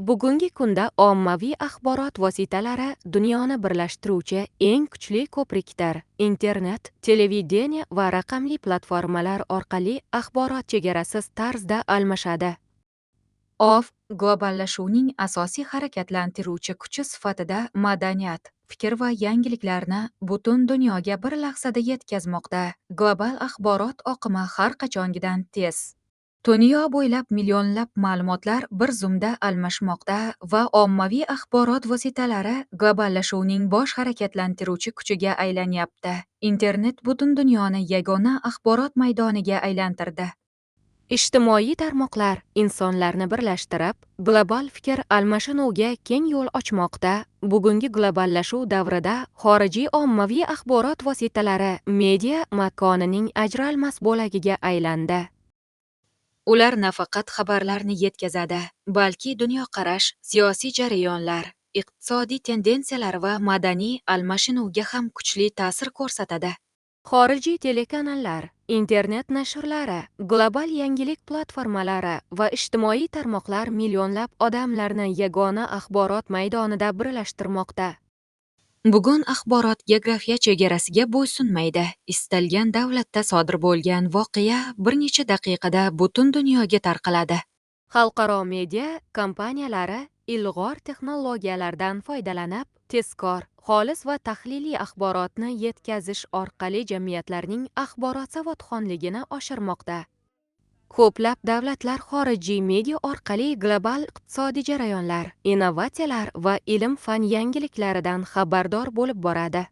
Bugungi kunda ommaviy axborot vositalari dunyoni birlashtiruvchi eng kuchli ko'prikdir. Internet, televideniye va raqamli platformalar orqali axborot chegarasiz tarzda almashadi. Globallashuvning asosiy harakatlantiruvchi kuchi sifatida madaniyat, fikr va yangiliklarni butun dunyoga bir lahzada yetkazmoqda. Global axborot oqimi har qachongidan tez. Dunyo bo'ylab millionlab ma'lumotlar bir zumda almashmoqda va ommaviy axborot vositalari globallashuvning bosh harakatlantiruvchi kuchiga aylanyapti. Internet butun dunyoni yagona axborot maydoniga aylantirdi. Ijtimoiy tarmoqlar insonlarni birlashtirib, global fikr almashinuviga keng yo'l ochmoqda. Bugungi globallashuv davrida xorijiy ommaviy axborot vositalari media makonining ajralmas bo'lagiga aylandi. Ular nafaqat xabarlarni yetkazadi, balki dunyoqarash, siyosiy jarayonlar, iqtisodiy tendensiyalar va madaniy almashinuvga ham kuchli ta'sir ko'rsatadi. Xorijiy telekanallar, internet nashrlari, global yangilik platformalari va ijtimoiy tarmoqlar millionlab odamlarni yagona axborot maydonida birlashtirmoqda. Bugun axborot geografiya chegarasiga bo'ysunmaydi. Istalgan davlatda sodir bo'lgan voqea bir necha daqiqada butun dunyoga tarqaladi. Xalqaro media kompaniyalari ilg'or texnologiyalardan foydalanib, tezkor, xolis va tahliliy axborotni yetkazish orqali jamiyatlarning axborot savodxonligini oshirmoqda. Ko'plab davlatlar xorijiy media orqali global iqtisodiy jarayonlar, innovatsiyalar va ilm-fan yangiliklaridan xabardor bo'lib boradi.